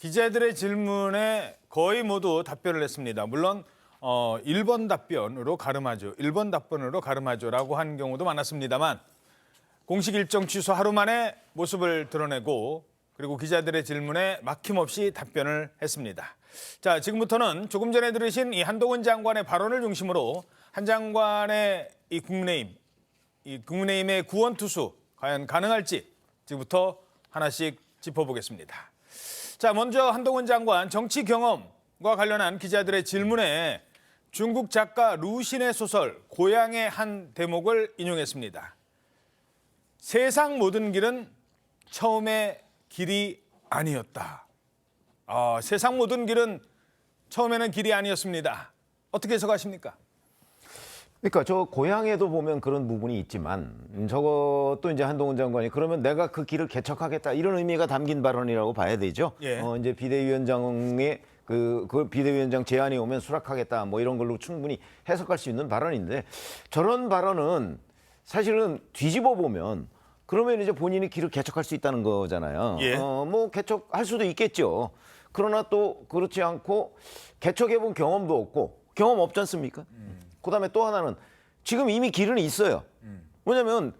기자들의 질문에 거의 모두 답변을 했습니다. 물론 1번 답변으로 가름하죠. 1번 답변으로 가름하죠라고 한 경우도 많았습니다만 공식 일정 취소 하루 만에 모습을 드러내고 그리고 기자들의 질문에 막힘없이 답변을 했습니다. 자, 지금부터는 조금 전에 들으신 이 한동훈 장관의 발언을 중심으로 한 장관의 이 국민의힘의 구원투수 과연 가능할지 지금부터 하나씩 짚어보겠습니다. 자, 먼저 한동훈 장관 정치 경험과 관련한 기자들의 질문에 중국 작가 루신의 소설 고향의 한 대목을 인용했습니다. 세상 모든 길은 처음에 길이 아니었다. 세상 모든 길은 처음에는 길이 아니었습니다. 어떻게 해석하십니까? 그러니까 저 고향에도 보면 그런 부분이 있지만 저것도 이제 한동훈 장관이 그러면 내가 그 길을 개척하겠다 이런 의미가 담긴 발언이라고 봐야 되죠. 예. 이제 비대위원장의 그 비대위원장 제안이 오면 수락하겠다 뭐 이런 걸로 충분히 해석할 수 있는 발언인데 저런 발언은 사실은 뒤집어 보면 그러면 이제 본인이 길을 개척할 수 있다는 거잖아요. 예. 뭐 개척할 수도 있겠죠. 그러나 또 그렇지 않고 개척해본 경험도 없고 경험 없지 않습니까? 그다음에 또 하나는 지금 이미 길은 있어요. 왜냐하면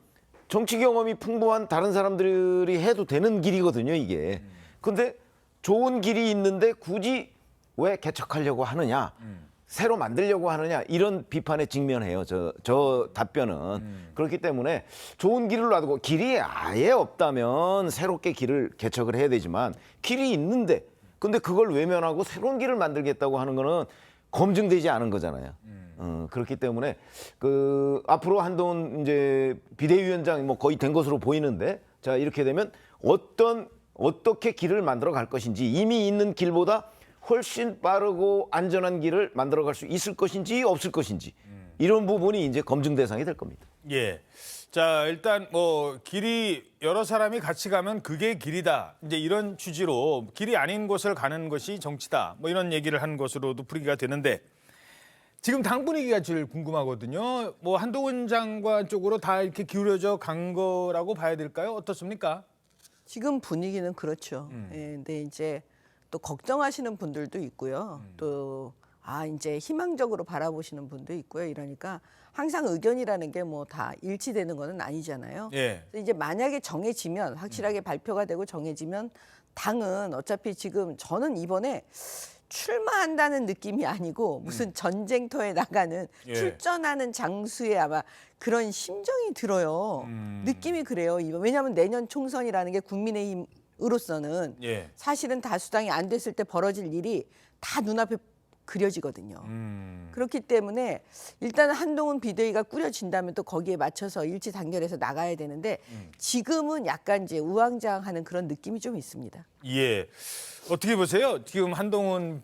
정치 경험이 풍부한 다른 사람들이 해도 되는 길이거든요, 이게. 근데 좋은 길이 있는데 굳이 왜 개척하려고 하느냐, 새로 만들려고 하느냐 이런 비판에 직면해요. 저 답변은. 그렇기 때문에 좋은 길을 놔두고 길이 아예 없다면 새롭게 길을 개척을 해야 되지만 길이 있는데 근데 그걸 외면하고 새로운 길을 만들겠다고 하는 거는 검증되지 않은 거잖아요. 그렇기 때문에 앞으로 한동훈 이제 비대위원장 뭐 거의 된 것으로 보이는데 자 이렇게 되면 어떻게 길을 만들어 갈 것인지 이미 있는 길보다 훨씬 빠르고 안전한 길을 만들어 갈 수 있을 것인지 없을 것인지 이런 부분이 이제 검증 대상이 될 겁니다. 예. 자, 일단 뭐 길이 여러 사람이 같이 가면 그게 길이다. 이제 이런 취지로 길이 아닌 곳을 가는 것이 정치다. 뭐 이런 얘기를 한 것으로도 풀이가 되는데 지금 당 분위기가 제일 궁금하거든요. 뭐 한동훈 장관 쪽으로 다 이렇게 기울여져 간 거라고 봐야 될까요? 어떻습니까? 지금 분위기는 그렇죠. 예, 근데 이제 또 걱정하시는 분들도 있고요. 또 이제 희망적으로 바라보시는 분도 있고요. 이러니까 항상 의견이라는 게 뭐 다 일치되는 거는 아니잖아요. 예. 그래서 이제 만약에 정해지면 확실하게 발표가 되고 정해지면 당은 어차피 지금 저는 이번에 출마한다는 느낌이 아니고 무슨 전쟁터에 나가는 예. 출전하는 장수에 아마 그런 심정이 들어요. 느낌이 그래요. 왜냐하면 내년 총선이라는 게 국민의힘으로서는 예. 사실은 다수당이 안 됐을 때 벌어질 일이 다 눈앞에 그려지거든요. 그렇기 때문에 일단 한동훈 비대위가 꾸려진다면 또 거기에 맞춰서 일치 단결해서 나가야 되는데 지금은 약간 이제 우왕좌왕하는 그런 느낌이 좀 있습니다. 예. 어떻게 보세요? 지금 한동훈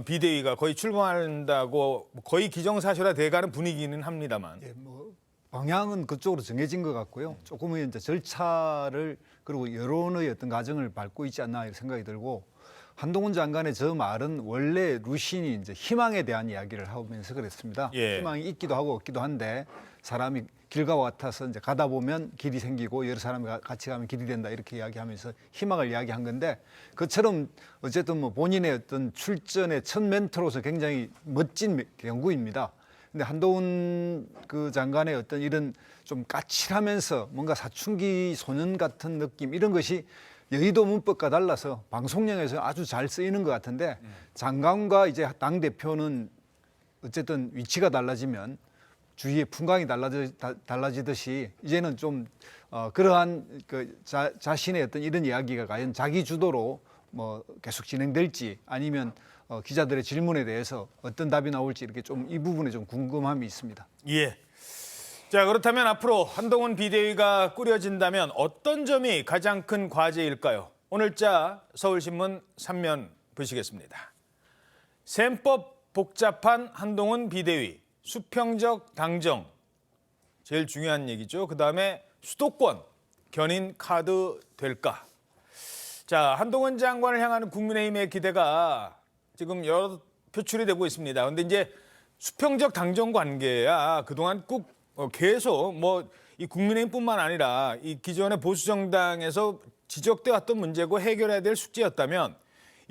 비대위가 거의 출범한다고 거의 기정사실화 돼가는 분위기는 합니다만. 예, 뭐 방향은 그쪽으로 정해진 것 같고요. 조금은 이제 절차를 그리고 여론의 어떤 과정을 밟고 있지 않나 이런 생각이 들고 한동훈 장관의 저 말은 원래 루신이 이제 희망에 대한 이야기를 하면서 그랬습니다. 예. 희망이 있기도 하고 없기도 한데 사람이 길과 같아서 이제 가다 보면 길이 생기고 여러 사람이 같이 가면 길이 된다 이렇게 이야기하면서 희망을 이야기한 건데 그처럼 어쨌든 뭐 본인의 어떤 출전의 첫 멘토로서 굉장히 멋진 경구입니다. 근데 한동훈 그 장관의 어떤 이런 좀 까칠하면서 뭔가 사춘기 소년 같은 느낌 이런 것이 여의도 문법과 달라서 방송용에서 아주 잘 쓰이는 것 같은데 장관과 이제 당대표는 어쨌든 위치가 달라지면 주위의 풍광이 달라지듯이 이제는 좀 그러한 자신의 어떤 이런 이야기가 과연 자기 주도로 뭐 계속 진행될지 아니면 기자들의 질문에 대해서 어떤 답이 나올지 이렇게 좀 이 부분에 좀 궁금함이 있습니다. 예. 자, 그렇다면 앞으로 한동훈 비대위가 꾸려진다면 어떤 점이 가장 큰 과제일까요? 오늘자 서울신문 3면 보시겠습니다. 셈법 복잡한 한동훈 비대위, 수평적 당정, 제일 중요한 얘기죠. 그다음에 수도권 견인 카드 될까? 자, 한동훈 장관을 향하는 국민의힘의 기대가 지금 여러 표출이 되고 있습니다. 그런데 이제 수평적 당정 관계야 그동안 꼭 계속 뭐 이 국민의힘뿐만 아니라 이 기존의 보수 정당에서 지적돼 왔던 문제고 해결해야 될 숙제였다면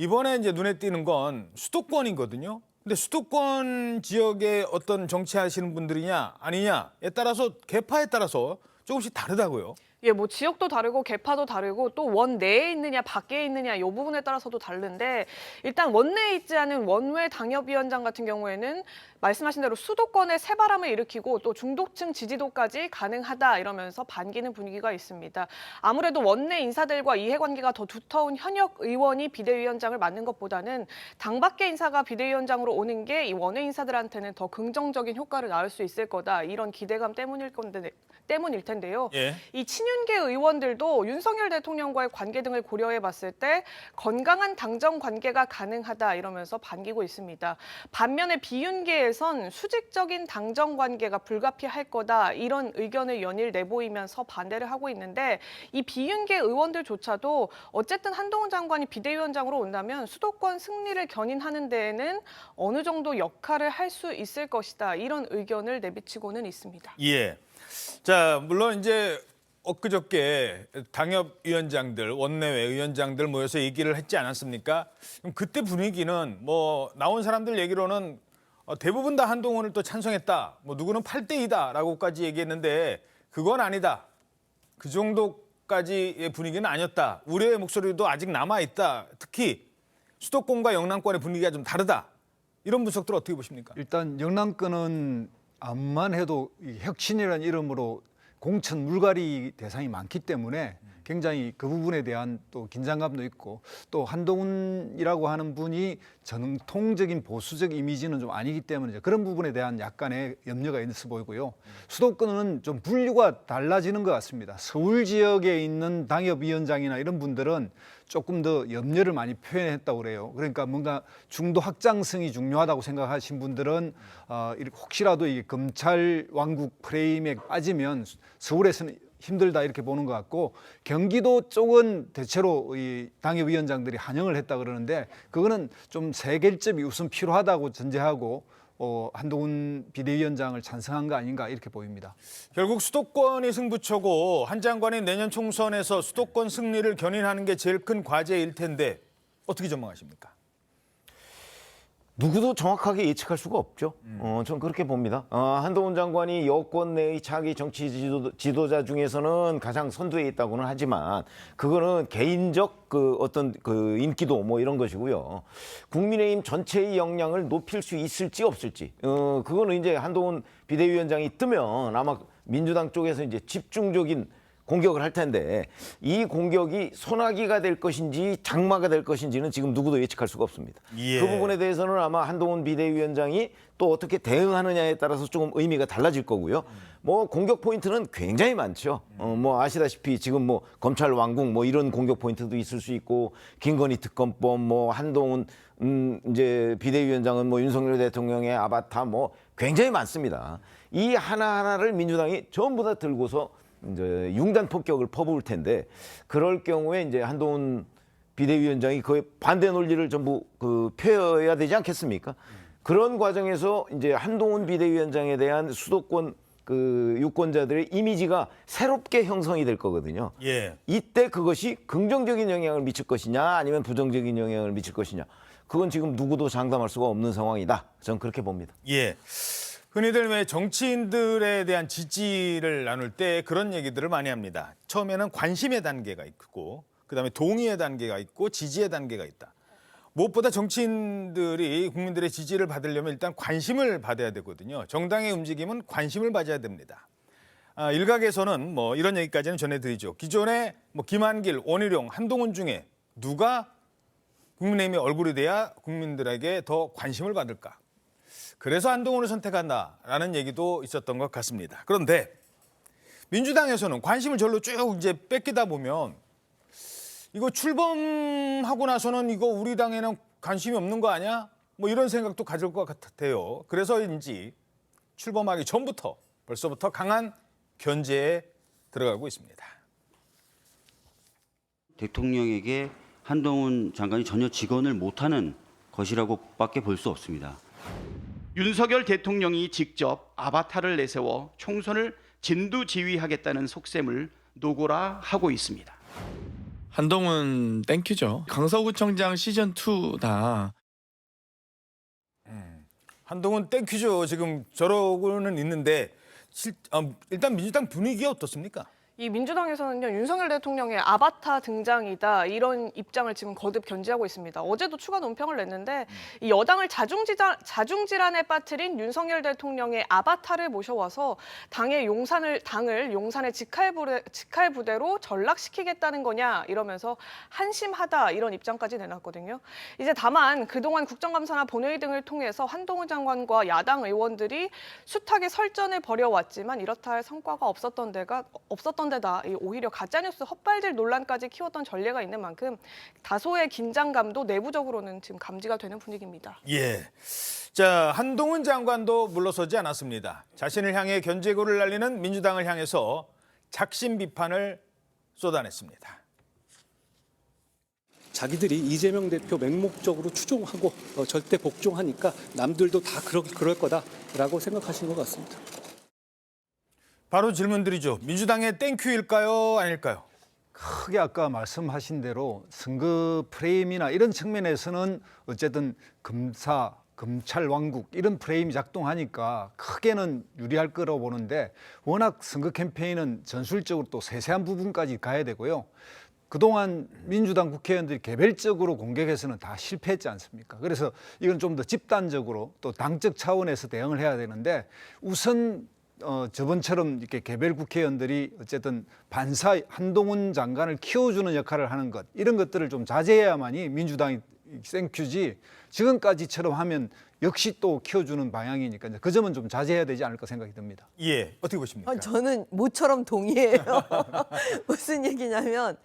이번에 이제 눈에 띄는 건 수도권이거든요. 근데 수도권 지역의 어떤 정치하시는 분들이냐 아니냐에 따라서 계파에 따라서 조금씩 다르다고요. 예, 뭐 지역도 다르고 계파도 다르고 또 원 내에 있느냐 밖에 있느냐 이 부분에 따라서도 다른데 일단 원내에 있지 않은 원외 당협위원장 같은 경우에는 말씀하신 대로 수도권에 새바람을 일으키고 또 중도층 지지도까지 가능하다 이러면서 반기는 분위기가 있습니다. 아무래도 원내 인사들과 이해관계가 더 두터운 현역 의원이 비대위원장을 맡는 것보다는 당 밖의 인사가 비대위원장으로 오는 게 이 원외 인사들한테는 더 긍정적인 효과를 낳을 수 있을 거다 이런 기대감 때문일 텐데요. 예. 이 친윤계 의원들도 윤석열 대통령과의 관계 등을 고려해 봤을 때 건강한 당정 관계가 가능하다 이러면서 반기고 있습니다. 반면에 비윤계에선 수직적인 당정 관계가 불가피할 거다 이런 의견을 연일 내보이면서 반대를 하고 있는데 이 비윤계 의원들조차도 어쨌든 한동훈 장관이 비대위원장으로 온다면 수도권 승리를 견인하는 데에는 어느 정도 역할을 할 수 있을 것이다 이런 의견을 내비치고는 있습니다. 예. 자, 물론 이제 엊그저께 당협위원장들, 원내외 위원장들 모여서 얘기를 했지 않았습니까? 그럼 그때 분위기는 뭐 나온 사람들 얘기로는 대부분 다 한동훈을 또 찬성했다. 뭐 누구는 8대2다라고까지 얘기했는데 그건 아니다. 그 정도까지의 분위기는 아니었다. 우려의 목소리도 아직 남아있다. 특히 수도권과 영남권의 분위기가 좀 다르다. 이런 분석들 어떻게 보십니까? 일단 영남권은 암만 해도 이 혁신이라는 이름으로 공천 물갈이 대상이 많기 때문에 굉장히 그 부분에 대한 또 긴장감도 있고 또 한동훈이라고 하는 분이 전통적인 보수적 이미지는 좀 아니기 때문에 이제 그런 부분에 대한 약간의 염려가 있어 보이고요. 수도권은 좀 분류가 달라지는 것 같습니다. 서울 지역에 있는 당협위원장이나 이런 분들은 조금 더 염려를 많이 표현했다고 그래요. 그러니까 뭔가 중도 확장성이 중요하다고 생각하신 분들은 혹시라도 이 검찰 왕국 프레임에 빠지면 서울에서는 힘들다 이렇게 보는 것 같고 경기도 쪽은 대체로 이 당협위원장들이 환영을 했다 그러는데 그거는 좀 세결점이 우선 필요하다고 전제하고 한동훈 비대위원장을 찬성한 거 아닌가 이렇게 보입니다. 결국 수도권이 승부처고 한 장관이 내년 총선에서 수도권 승리를 견인하는 게 제일 큰 과제일 텐데 어떻게 전망하십니까? 누구도 정확하게 예측할 수가 없죠. 저는 그렇게 봅니다. 한동훈 장관이 여권 내의 차기 정치 지도자 중에서는 가장 선두에 있다고는 하지만 그거는 개인적 그 어떤 그 인기도 뭐 이런 것이고요. 국민의힘 전체의 역량을 높일 수 있을지 없을지. 그거는 이제 한동훈 비대위원장이 뜨면 아마 민주당 쪽에서 이제 집중적인 공격을 할 텐데 이 공격이 소나기가 될 것인지 장마가 될 것인지는 지금 누구도 예측할 수가 없습니다. 예. 그 부분에 대해서는 아마 한동훈 비대위원장이 또 어떻게 대응하느냐에 따라서 조금 의미가 달라질 거고요. 뭐 공격 포인트는 굉장히 많죠. 뭐 아시다시피 지금 뭐 검찰 왕국 뭐 이런 공격 포인트도 있을 수 있고 김건희 특검법 뭐 한동훈 이제 비대위원장은 뭐 윤석열 대통령의 아바타 뭐 굉장히 많습니다. 이 하나하나를 민주당이 전부 다 들고서 이제 융단 폭격을 퍼부을 텐데 그럴 경우에 이제 한동훈 비대위원장이 거의 반대 논리를 전부 펴야 되지 않겠습니까? 그런 과정에서 이제 한동훈 비대위원장에 대한 수도권 유권자들의 이미지가 새롭게 형성이 될 거거든요. 예. 이때 그것이 긍정적인 영향을 미칠 것이냐 아니면 부정적인 영향을 미칠 것이냐 그건 지금 누구도 장담할 수가 없는 상황이다. 저는 그렇게 봅니다. 예. 흔히들 왜 정치인들에 대한 지지를 나눌 때 그런 얘기들을 많이 합니다. 처음에는 관심의 단계가 있고 그다음에 동의의 단계가 있고 지지의 단계가 있다. 무엇보다 정치인들이 국민들의 지지를 받으려면 일단 관심을 받아야 되거든요. 정당의 움직임은 관심을 받아야 됩니다. 일각에서는 뭐 이런 얘기까지는 전해드리죠. 기존에 뭐 김한길, 원희룡, 한동훈 중에 누가 국민의힘의 얼굴이 돼야 국민들에게 더 관심을 받을까? 그래서 한동훈을 선택한다라는 얘기도 있었던 것 같습니다. 그런데 민주당에서는 관심을 절로 쭉 이제 뺏기다 보면 이거 출범하고 나서는 이거 우리 당에는 관심이 없는 거 아니야? 뭐 이런 생각도 가질 것 같아요. 그래서인지 출범하기 전부터 벌써부터 강한 견제에 들어가고 있습니다. 대통령에게 한동훈 장관이 전혀 직언을 못하는 것이라고밖에 볼 수 없습니다. 윤석열 대통령이 직접 아바타를 내세워 총선을 진두지휘하겠다는 속셈을 노고라 하고 있습니다. 한동훈 땡큐죠. 강서구청장 시즌 2다. 한동훈 땡큐죠. 지금 저러고는 있는데 일단 민주당 분위기 어떻습니까? 이 민주당에서는요, 윤석열 대통령의 아바타 등장이다, 이런 입장을 지금 거듭 견지하고 있습니다. 어제도 추가 논평을 냈는데 이 여당을 자중질환에 빠뜨린 윤석열 대통령의 아바타를 모셔와서 당을 용산의 직할 부대로 전락시키겠다는 거냐 이러면서 한심하다, 이런 입장까지 내놨거든요. 이제 다만 그동안 국정감사나 본회의 등을 통해서 한동훈 장관과 야당 의원들이 숱하게 설전을 벌여왔지만 이렇다 할 성과가 없었던 데다 오히려 가짜뉴스 헛발질 논란까지 키웠던 전례가 있는 만큼 다소의 긴장감도 내부적으로는 지금 감지가 되는 분위기입니다. 예. 자, 한동훈 장관도 물러서지 않았습니다. 자신을 향해 견제구를 날리는 민주당을 향해서 작심 비판을 쏟아냈습니다. 자기들이 이재명 대표 맹목적으로 추종하고 절대 복종하니까 남들도 다 그럴 거다라고 생각하시는 것 같습니다. 바로 질문드리죠. 민주당의 땡큐일까요? 아닐까요? 크게 아까 말씀하신 대로 선거 프레임이나 이런 측면에서는 어쨌든 검찰 왕국 이런 프레임이 작동하니까 크게는 유리할 거라고 보는데, 워낙 선거 캠페인은 전술적으로 또 세세한 부분까지 가야 되고요. 그동안 민주당 국회의원들이 개별적으로 공격해서는 다 실패했지 않습니까? 그래서 이건 좀 더 집단적으로 또 당적 차원에서 대응을 해야 되는데, 우선 저번처럼 이렇게 개별 국회의원들이 어쨌든 반사 한동훈 장관을 키워주는 역할을 하는 것, 이런 것들을 좀 자제해야만이 민주당이 생큐지, 지금까지처럼 하면 역시 또 키워주는 방향이니까 그 점은 좀 자제해야 되지 않을까 생각이 듭니다. 예, 어떻게 보십니까? 저는 모처럼 동의해요. 무슨 얘기냐면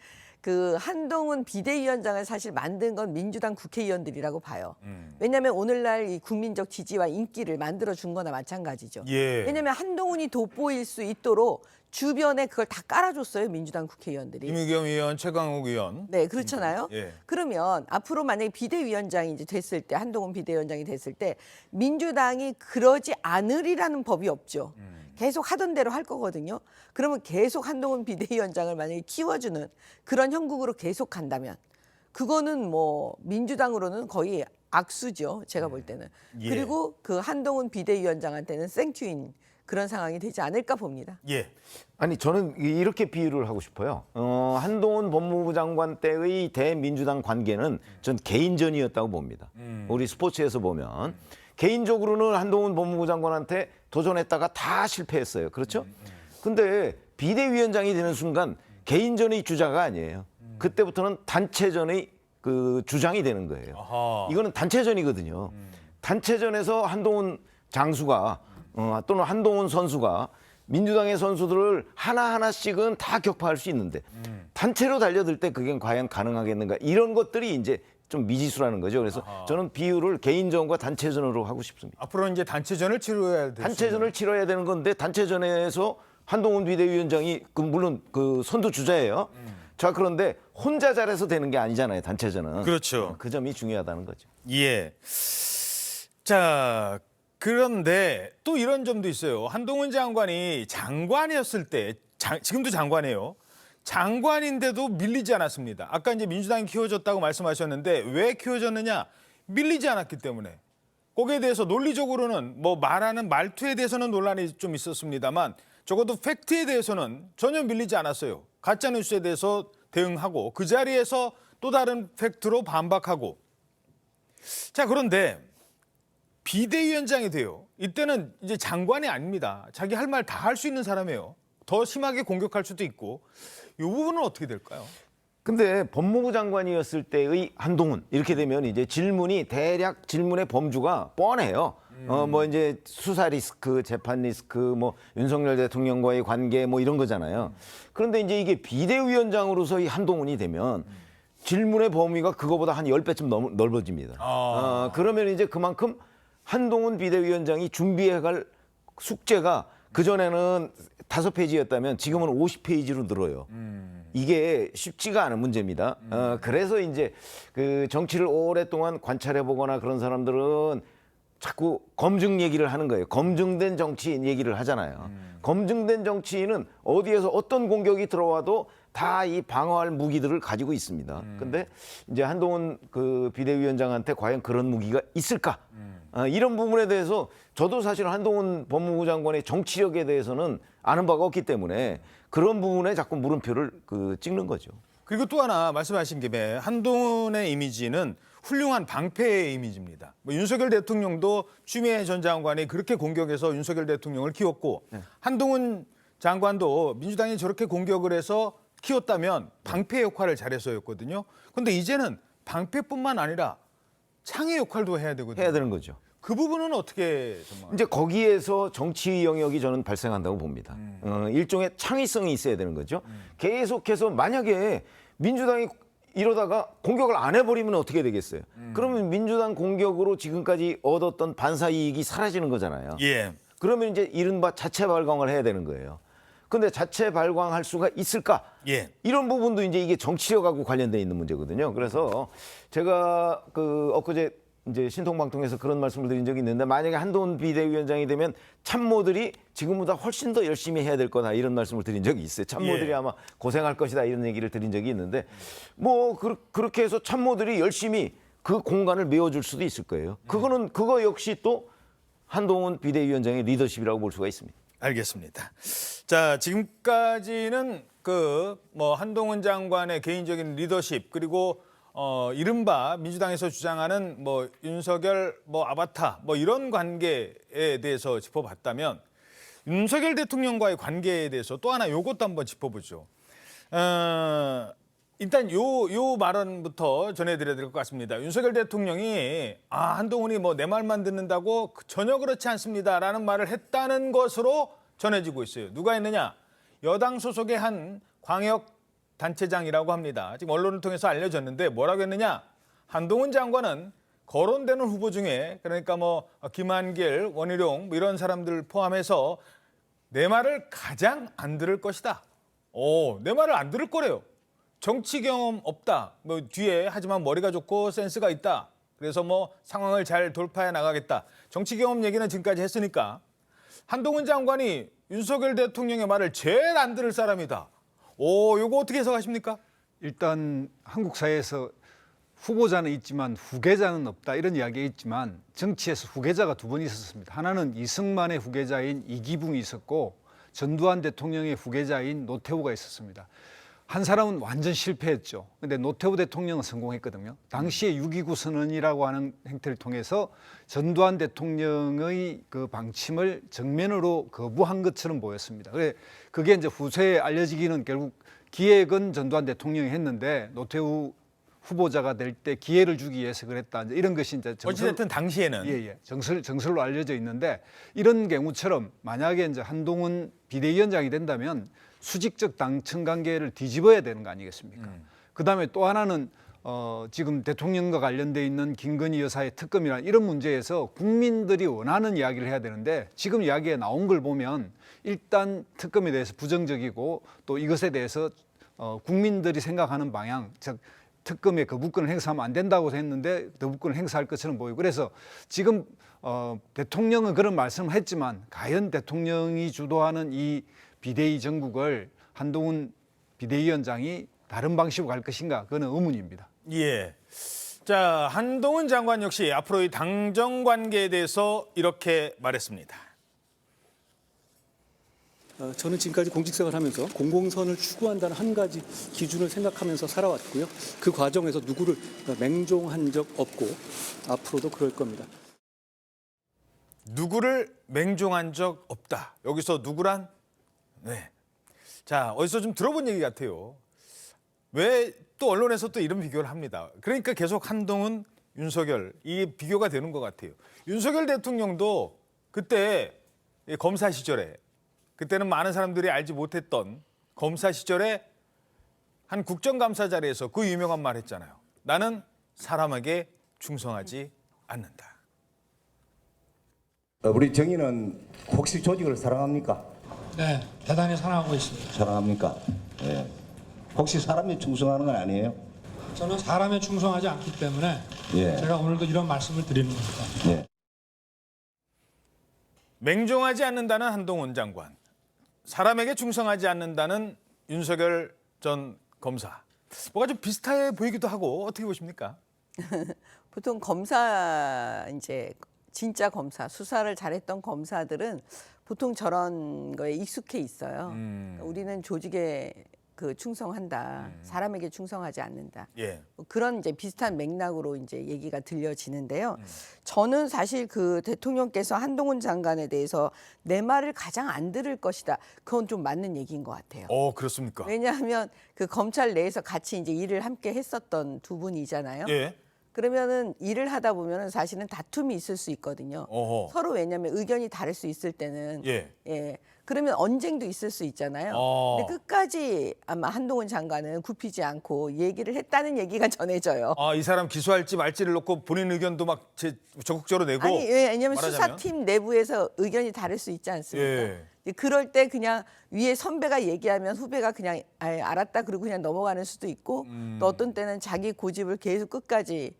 그 한동훈 비대위원장을 사실 만든 건 민주당 국회의원들이라고 봐요. 왜냐하면 오늘날 이 국민적 지지와 인기를 만들어준 거나 마찬가지죠. 예. 왜냐하면 한동훈이 돋보일 수 있도록 주변에 그걸 다 깔아줬어요, 민주당 국회의원들이. 이미경 의원, 최강욱 의원. 네, 그렇잖아요. 예. 그러면 앞으로 만약에 비대위원장이 이제 됐을 때, 한동훈 비대위원장이 됐을 때 민주당이 그러지 않으리라는 법이 없죠. 계속 하던 대로 할 거거든요. 그러면 계속 한동훈 비대위원장을 만약에 키워주는 그런 형국으로 계속 간다면 그거는 뭐 민주당으로는 거의 악수죠. 제가 볼 때는. 예. 그리고 그 한동훈 비대위원장한테는 생큐인 그런 상황이 되지 않을까 봅니다. 예. 아니, 저는 이렇게 비유를 하고 싶어요. 한동훈 법무부 장관 때의 대민주당 관계는 전 개인전이었다고 봅니다. 우리 스포츠에서 보면 개인적으로는 한동훈 법무부 장관한테 도전했다가 다 실패했어요. 그렇죠? 근데 비대위원장이 되는 순간 개인전의 주자가 아니에요. 그때부터는 단체전의 그 주장이 되는 거예요. 아하. 이거는 단체전이거든요. 단체전에서 한동훈 장수가 또는 한동훈 선수가 민주당의 선수들을 하나하나씩은 다 격파할 수 있는데 단체로 달려들 때 그게 과연 가능하겠는가, 이런 것들이 이제 좀 미지수라는 거죠. 그래서 저는 비유를 개인전과 단체전으로 하고 싶습니다. 앞으로 이제 단체전을 치러야 될 단체전을 치러야 되는 건데, 단체전에서 한동훈 비대위원장이 물론 그 선두 주자예요. 자, 그런데 혼자 잘해서 되는 게 아니잖아요, 단체전은. 그렇죠. 그 점이 중요하다는 거죠. 예. 자, 그런데 또 이런 점도 있어요. 한동훈 장관이 장관이었을 때, 지금도 장관이에요. 장관인데도 밀리지 않았습니다. 아까 이제 민주당이 키워줬다고 말씀하셨는데 왜 키워졌느냐? 밀리지 않았기 때문에. 거기에 대해서 논리적으로는 뭐 말하는 말투에 대해서는 논란이 좀 있었습니다만 적어도 팩트에 대해서는 전혀 밀리지 않았어요. 가짜뉴스에 대해서 대응하고 그 자리에서 또 다른 팩트로 반박하고. 자, 그런데 비대위원장이 돼요. 이때는 이제 장관이 아닙니다. 자기 할 말 다 할 수 있는 사람이에요. 더 심하게 공격할 수도 있고. 이 부분은 어떻게 될까요? 근데 법무부 장관이었을 때의 한동훈, 이렇게 되면 이제 대략 질문의 범주가 뻔해요. 뭐 이제 수사 리스크, 재판 리스크, 뭐 윤석열 대통령과의 관계 뭐 이런 거잖아요. 그런데 이제 이게 비대위원장으로서의 한동훈이 되면 질문의 범위가 그거보다 한 10배쯤 넓어집니다. 그러면 이제 그만큼 한동훈 비대위원장이 준비해갈 숙제가 그전에는 5페이지였다면 지금은 50페이지로 늘어요. 이게 쉽지가 않은 문제입니다. 그래서 이제 그 정치를 오랫동안 관찰해보거나 그런 사람들은 자꾸 검증 얘기를 하는 거예요. 검증된 정치인 얘기를 하잖아요. 검증된 정치인은 어디에서 어떤 공격이 들어와도 다 이 방어할 무기들을 가지고 있습니다. 근데 이제 한동훈 그 비대위원장한테 과연 그런 무기가 있을까? 이런 부분에 대해서 저도 사실 한동훈 법무부 장관의 정치력에 대해서는 아는 바가 없기 때문에 그런 부분에 자꾸 물음표를 찍는 거죠. 그리고 또 하나 말씀하신 김에 한동훈의 이미지는 훌륭한 방패의 이미지입니다. 뭐 윤석열 대통령도 추미애 전 장관이 그렇게 공격해서 윤석열 대통령을 키웠고 한동훈 장관도 민주당이 저렇게 공격을 해서 키웠다면 방패 역할을 잘해서였거든요. 그런데 이제는 방패뿐만 아니라 창의 역할도 해야 되거든요. 해야 되는 거죠. 그 부분은 어떻게 전망하세요? 이제 거기에서 정치 영역이 저는 발생한다고 봅니다. 일종의 창의성이 있어야 되는 거죠. 계속해서 만약에 민주당이 이러다가 공격을 안 해버리면 어떻게 되겠어요? 그러면 민주당 공격으로 지금까지 얻었던 반사 이익이 사라지는 거잖아요. 예. 그러면 이제 이른바 자체 발광을 해야 되는 거예요. 근데 자체 발광할 수가 있을까? 예. 이런 부분도 이제 이게 정치력하고 관련돼 있는 문제거든요. 그래서 제가 엊그제 이제 신통방통에서 그런 말씀을 드린 적이 있는데 만약에 한동훈 비대위원장이 되면 참모들이 지금보다 훨씬 더 열심히 해야 될 거다 이런 말씀을 드린 적이 있어요. 참모들이 예. 아마 고생할 것이다 이런 얘기를 드린 적이 있는데 뭐 그렇게 해서 참모들이 열심히 그 공간을 메워줄 수도 있을 거예요. 그거 역시 또 한동훈 비대위원장의 리더십이라고 볼 수가 있습니다. 알겠습니다. 자, 지금까지는 한동훈 장관의 개인적인 리더십 그리고 이른바 민주당에서 주장하는 윤석열 아바타 이런 관계에 대해서 짚어봤다면 윤석열 대통령과의 관계에 대해서 또 하나 요것도 한번 짚어보죠. 일단 요 발언부터 전해드려야 될 것 같습니다. 윤석열 대통령이 한동훈이 내 말만 듣는다고 전혀 그렇지 않습니다라는 말을 했다는 것으로 전해지고 있어요. 누가 했느냐? 여당 소속의 한 광역 단체장이라고 합니다. 지금 언론을 통해서 알려졌는데 뭐라고 했느냐? 한동훈 장관은 거론되는 후보 중에 그러니까 김한길, 원희룡 이런 사람들 포함해서 내 말을 가장 안 들을 것이다. 내 말을 안 들을 거래요. 정치 경험 없다. 뒤에 하지만 머리가 좋고 센스가 있다. 그래서 상황을 잘 돌파해 나가겠다. 정치 경험 얘기는 지금까지 했으니까 한동훈 장관이 윤석열 대통령의 말을 제일 안 들을 사람이다. 요거 어떻게 해석하십니까? 일단 한국 사회에서 후보자는 있지만 후계자는 없다 이런 이야기가 있지만 정치에서 후계자가 두 번 있었습니다. 하나는 이승만의 후계자인 이기붕이 있었고 전두환 대통령의 후계자인 노태우가 있었습니다. 한 사람은 완전 실패했죠. 근데 노태우 대통령은 성공했거든요. 당시에 6.29 선언이라고 하는 행태를 통해서 전두환 대통령의 그 방침을 정면으로 거부한 것처럼 보였습니다. 그게 이제 후세에 알려지기는 결국 기획은 전두환 대통령이 했는데 노태우 후보자가 될 때 기회를 주기 위해서 그랬다. 이런 것이 이제 어찌됐든 당시에는 정설로 알려져 있는데 이런 경우처럼 만약에 이제 한동훈 비대위원장이 된다면 수직적 당청 관계를 뒤집어야 되는 거 아니겠습니까? 그다음에 또 하나는 지금 대통령과 관련돼 있는 김건희 여사의 특검이라는 이런 문제에서 국민들이 원하는 이야기를 해야 되는데 지금 이야기에 나온 걸 보면 일단 특검에 대해서 부정적이고 또 이것에 대해서 국민들이 생각하는 방향, 즉 특검에 거부권을 행사하면 안 된다고 했는데 거부권을 행사할 것처럼 보이고 그래서 지금 대통령은 그런 말씀을 했지만 과연 대통령이 주도하는 이 비대위 정국을 한동훈 비대위원장이 다른 방식으로 갈 것인가 그거는 의문입니다. 예. 자, 한동훈 장관 역시 앞으로 이 당정 관계에 대해서 이렇게 말했습니다. 저는 지금까지 공직생활을 하면서 공공선을 추구한다는 한 가지 기준을 생각하면서 살아왔고요. 그 과정에서 누구를 맹종한 적 없고 앞으로도 그럴 겁니다. 누구를 맹종한 적 없다. 여기서 누구란? 네. 자, 어디서 좀 들어본 얘기 같아요. 왜 또 언론에서 또 이런 비교를 합니다. 그러니까 계속 한동훈, 윤석열 이 비교가 되는 것 같아요. 윤석열 대통령도 그때 검사 시절에 그때는 많은 사람들이 알지 못했던 검사 시절에 한 국정감사 자리에서 그 유명한 말 했잖아요. 나는 사람에게 충성하지 않는다. 우리 정의는 혹시 조직을 사랑합니까? 네, 대단히 사랑하고 있습니다. 사랑합니까? 네. 혹시 사람이 충성하는 건 아니에요? 저는 사람에 충성하지 않기 때문에 예. 제가 오늘도 이런 말씀을 드리는 겁니다. 예. 맹종하지 않는다는 한동훈 장관, 사람에게 충성하지 않는다는 윤석열 전 검사. 뭐가 좀 비슷해 보이기도 하고 어떻게 보십니까? 보통 검사 이제 진짜 검사 수사를 잘했던 검사들은 보통 저런 거에 익숙해 있어요. 그러니까 우리는 조직에 충성한다. 사람에게 충성하지 않는다. 예. 그런 이제 비슷한 맥락으로 이제 얘기가 들려지는데요. 저는 사실 그 대통령께서 한동훈 장관에 대해서 내 말을 가장 안 들을 것이다. 그건 좀 맞는 얘기인 것 같아요. 그렇습니까? 왜냐하면 그 검찰 내에서 같이 이제 일을 함께 했었던 두 분이잖아요. 예. 그러면은 일을 하다 보면은 사실은 다툼이 있을 수 있거든요. 어허. 서로 왜냐하면 의견이 다를 수 있을 때는 예. 그러면 언쟁도 있을 수 있잖아요. 근데 끝까지 아마 한동훈 장관은 굽히지 않고 얘기를 했다는 얘기가 전해져요. 이 사람 기소할지 말지를 놓고 본인 의견도 막 적극적으로 내고. 아니 왜냐하면 말하자면. 수사팀 내부에서 의견이 다를 수 있지 않습니까? 예. 그럴 때 그냥 위에 선배가 얘기하면 후배가 그냥 알았다 그러고 그냥 넘어가는 수도 있고 또 어떤 때는 자기 고집을 계속 끝까지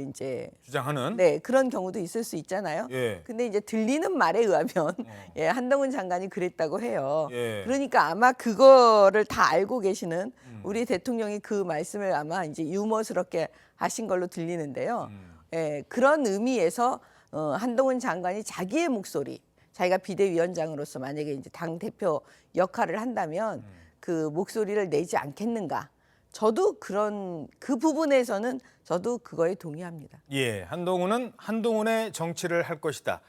이제 주장하는. 네 그런 경우도 있을 수 있잖아요. 예. 근데 이제 들리는 말에 의하면 한동훈 장관이 그랬다고 해요. 예. 그러니까 아마 그거를 다 알고 계시는 우리 대통령이 그 말씀을 아마 이제 유머스럽게 하신 걸로 들리는데요. 그런 의미에서 한동훈 장관이 자기의 목소리, 자기가 비대위원장으로서 만약에 이제 당 대표 역할을 한다면 그 목소리를 내지 않겠는가? 저도 그 부분에서는 저도 그거에 동의합니다. 예, 한동훈은 한동훈의 정치를 할 것이다.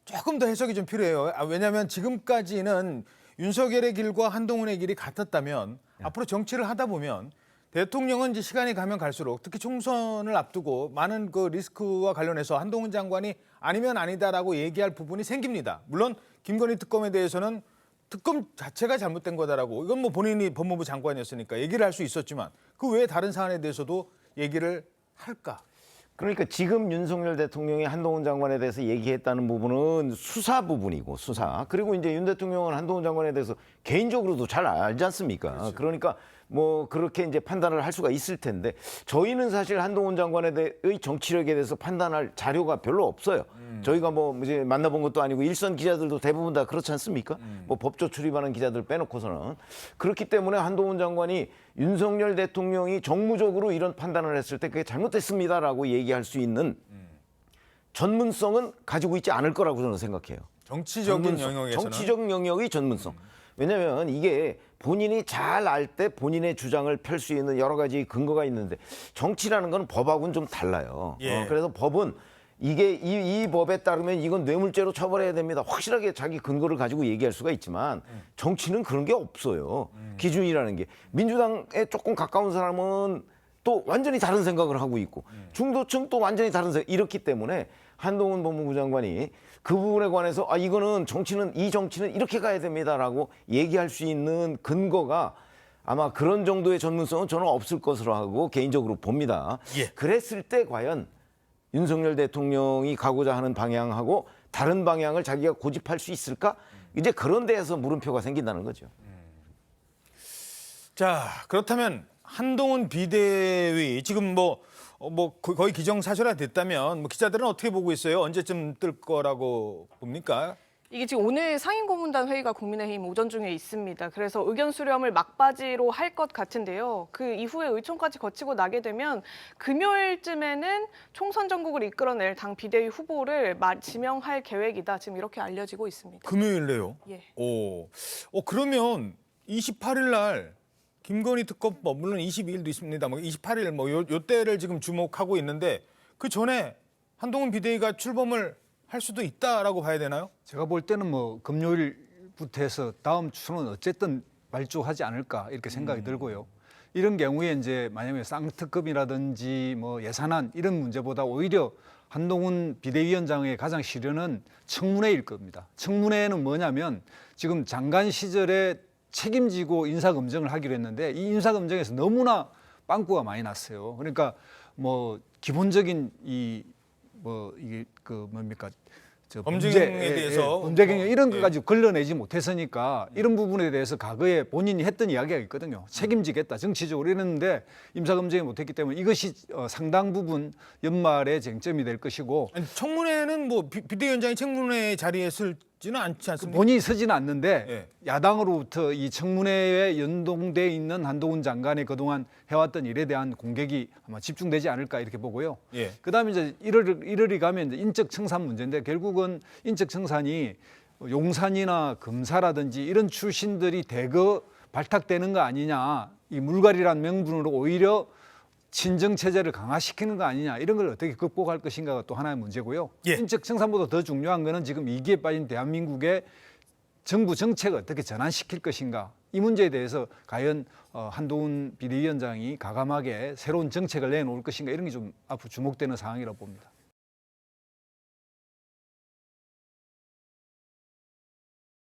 조금 더 해석이 좀 필요해요. 왜냐하면 지금까지는 윤석열의 길과 한동훈의 길이 같았다면 앞으로 정치를 하다 보면 대통령은 이제 시간이 가면 갈수록 특히 총선을 앞두고 많은 그 리스크와 관련해서 한동훈 장관이 아니면 아니다라고 얘기할 부분이 생깁니다. 물론 김건희 특검에 대해서는 특검 자체가 잘못된 거다라고 이건 뭐 본인이 법무부 장관이었으니까 얘기를 할 수 있었지만 그 외에 다른 사안에 대해서도 얘기를 할까? 그러니까 지금 윤석열 대통령이 한동훈 장관에 대해서 얘기했다는 부분은 수사 부분이고 수사. 그리고 이제 윤 대통령은 한동훈 장관에 대해서 개인적으로도 잘 알지 않습니까? 그렇죠. 그러니까 뭐 그렇게 이제 판단을 할 수가 있을 텐데 저희는 사실 한동훈 장관에 대해의 정치력에 대해서 판단할 자료가 별로 없어요. 저희가 뭐 이제 만나본 것도 아니고 일선 기자들도 대부분 다 그렇지 않습니까? 뭐 법조 출입하는 기자들 빼놓고서는 그렇기 때문에 한동훈 장관이 윤석열 대통령이 정무적으로 이런 판단을 했을 때 그게 잘못됐습니다라고 얘기할 수 있는 전문성은 가지고 있지 않을 거라고 저는 생각해요. 정치적인 영역에서는. 정치적 영역의 전문성. 왜냐하면 이게 본인이 잘 알 때 본인의 주장을 펼 수 있는 여러 가지 근거가 있는데 정치라는 건 법하고는 좀 달라요. 예. 그래서 법은 이게 이 법에 따르면 이건 뇌물죄로 처벌해야 됩니다. 확실하게 자기 근거를 가지고 얘기할 수가 있지만 정치는 그런 게 없어요. 기준이라는 게. 민주당에 조금 가까운 사람은 또 완전히 다른 생각을 하고 있고 중도층 또 완전히 다른 생각. 이렇기 때문에 한동훈 법무부 장관이 그 부분에 관해서 이거는 이 정치는 이렇게 가야 됩니다라고 얘기할 수 있는 근거가 아마 그런 정도의 전문성은 저는 없을 것으로 하고 개인적으로 봅니다. 예. 그랬을 때 과연 윤석열 대통령이 가고자 하는 방향하고 다른 방향을 자기가 고집할 수 있을까? 이제 그런 데에서 물음표가 생긴다는 거죠. 자, 그렇다면 한동훈 비대위 지금 뭐 거의 기정사실화 됐다면 뭐 기자들은 어떻게 보고 있어요? 언제쯤 뜰 거라고 봅니까? 이게 지금 오늘 상임고문단 회의가 국민의힘 오전 중에 있습니다. 그래서 의견 수렴을 막바지로 할 것 같은데요. 그 이후에 의총까지 거치고 나게 되면 금요일쯤에는 총선 전국을 이끌어낼 당 비대위 후보를 지명할 계획이다. 지금 이렇게 알려지고 있습니다. 금요일래요? 예. 그러면 28일 날 김건희 특검 물론 22일도 있습니다. 28일 요 때를 지금 주목하고 있는데 그 전에 한동훈 비대위가 출범을 할 수도 있다라고 봐야 되나요? 제가 볼 때는 뭐 금요일부터 해서 다음 주는 어쨌든 발족하지 않을까 이렇게 생각이 들고요. 이런 경우에 이제 만약에 쌍특검이라든지 뭐 예산안 이런 문제보다 오히려 한동훈 비대위원장의 가장 시련은 청문회일 겁니다. 청문회는 뭐냐면 지금 장관 시절에 책임지고 인사검증을 하기로 했는데 이 인사검증에서 너무나 빵꾸가 많이 났어요. 그러니까 뭐 기본적인 범죄에 대해서 범죄 경영 이런 거 가지고 걸러내지 못했으니까 이런 부분에 대해서 과거에 본인이 했던 이야기가 있거든요. 책임지겠다 정치적으로 이랬는데 임사검증을 못했기 때문에 이것이 상당 부분 연말에 쟁점이 될 것이고. 청문회는 뭐 비대위원장이 청문회 자리에 지는 않지 않습니까? 본인이 서지는 않는데 예. 야당으로부터 이 청문회에 연동돼 있는 한동훈 장관의 그동안 해왔던 일에 대한 공격이 아마 집중되지 않을까 이렇게 보고요. 예. 그다음에 이제 1월이 가면 이제 인적 청산 문제인데 결국은 인적 청산이 용산이나 금사라든지 이런 출신들이 대거 발탁되는 거 아니냐. 이 물갈이란 명분으로 오히려 친정 체제를 강화시키는 거 아니냐 이런 걸 어떻게 극복할 것인가가 또 하나의 문제고요. 예. 인적 청산보다 더 중요한 거는 지금 위기에 빠진 대한민국의 정부 정책을 어떻게 전환시킬 것인가 이 문제에 대해서 과연 한동훈 비대위원장이 가감하게 새로운 정책을 내놓을 것인가 이런 게 좀 앞으로 주목되는 상황이라고 봅니다.